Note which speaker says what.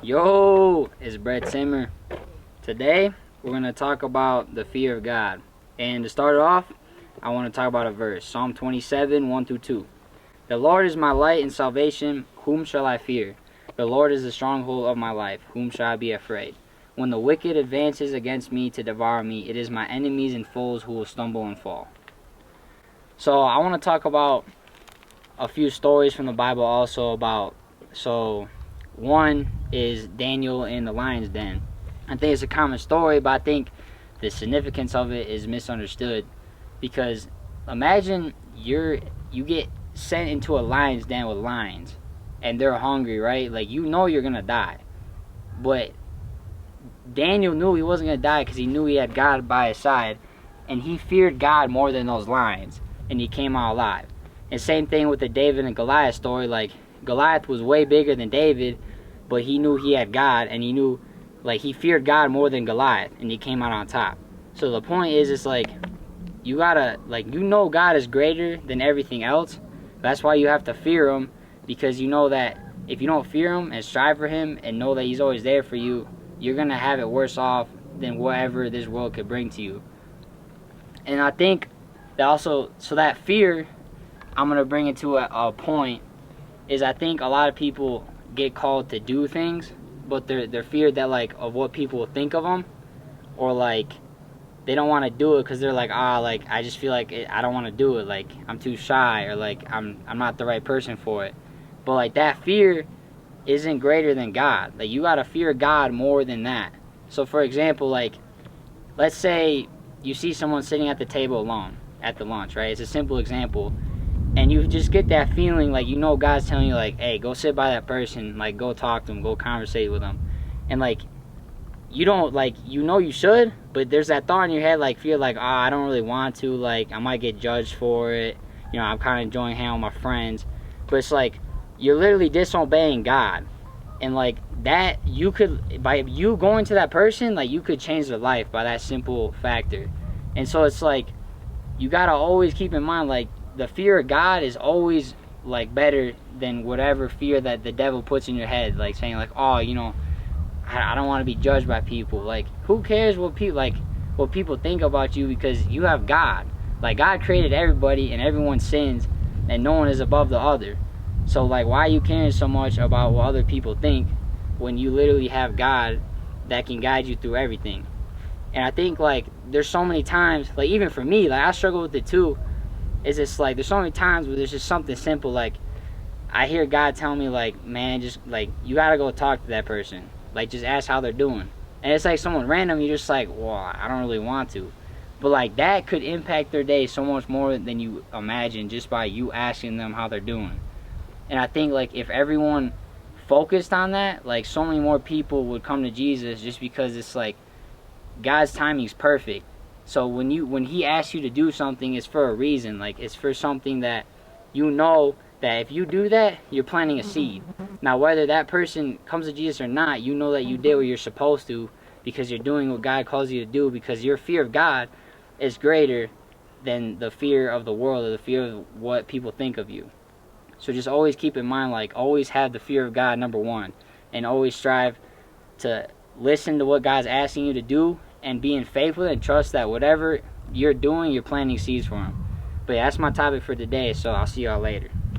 Speaker 1: Yo, it's Brett Simmer. Today, we're going to talk about the fear of God. And to start it off, I want to talk about a verse, Psalm 27, 1 through 2. The Lord is my light and salvation, whom shall I fear? The Lord is the stronghold of my life, whom shall I be afraid? When the wicked advances against me to devour me, it is my enemies and foes who will stumble and fall. So I want to talk about a few stories from the Bible also about, one is Daniel in the lion's den. I think it's a common story, but I think the significance of it is misunderstood, because imagine you get sent into a lion's den with lions and they're hungry, right? Like, you know you're gonna die, but Daniel knew he wasn't gonna die because he knew he had God by his side, and he feared God more than those lions, and he came out alive. And same thing with the David and Goliath story. Like, Goliath was way bigger than David, but he knew he had God, and he knew, like, he feared God more than Goliath, and he came out on top. So the point is, it's like, you gotta, like, you know God is greater than everything else. That's why you have to fear him, because you know that if you don't fear him and strive for him and know that he's always there for you, you're gonna have it worse off than whatever this world could bring to you. And I think that also, so that fear, I'm gonna bring it to a point, is I think a lot of people get called to do things, but they're feared that, like, of what people will think of them, or like they don't want to do it because they're like, like, I just feel like I don't want to do it, like I'm too shy, or like I'm not the right person for it. But like, that fear isn't greater than God. Like, you gotta fear God more than that. So for example, like, let's say you see someone sitting at the table alone at the lunch, right? It's a simple example. And you just get that feeling, like, you know God's telling you, like, hey, go sit by that person, like, go talk to them, go conversate with them. And like, you don't, like, you know you should, but there's that thought in your head, like, feel like, I don't really want to, like, I might get judged for it, you know, I'm kind of enjoying hanging with my friends. But it's like, you're literally disobeying God. And like, that, you could, by you going to that person, like, you could change their life by that simple factor. And so it's like, you gotta always keep in mind, like, the fear of God is always, like, better than whatever fear that the devil puts in your head, like saying, like, you know, I don't want to be judged by people. Like, who cares what people think about you, because you have God. Like, God created everybody, and everyone sins, and no one is above the other. So like, why are you caring so much about what other people think when you literally have God that can guide you through everything? And I think, like, there's so many times, like, even for me, like, I struggle with it too. Is it's like, there's so many times where there's just something simple, like, I hear God tell me, like, man, just, like, you gotta go talk to that person. Like, just ask how they're doing. And it's like someone random, you're just like, well, I don't really want to. But like, that could impact their day so much more than you imagine, just by you asking them how they're doing. And I think, like, if everyone focused on that, like, so many more people would come to Jesus, just because it's like, God's timing's perfect. So when he asks you to do something, it's for a reason. Like, it's for something that you know that if you do that, you're planting a seed. Now, whether that person comes to Jesus or not, you know that you did what you're supposed to, because you're doing what God calls you to do, because your fear of God is greater than the fear of the world, or the fear of what people think of you. So just always keep in mind, like, always have the fear of God, number one, and always strive to listen to what God's asking you to do, and being faithful, and trust that whatever you're doing, you're planting seeds for him. But yeah, that's my topic for today, so I'll see y'all later.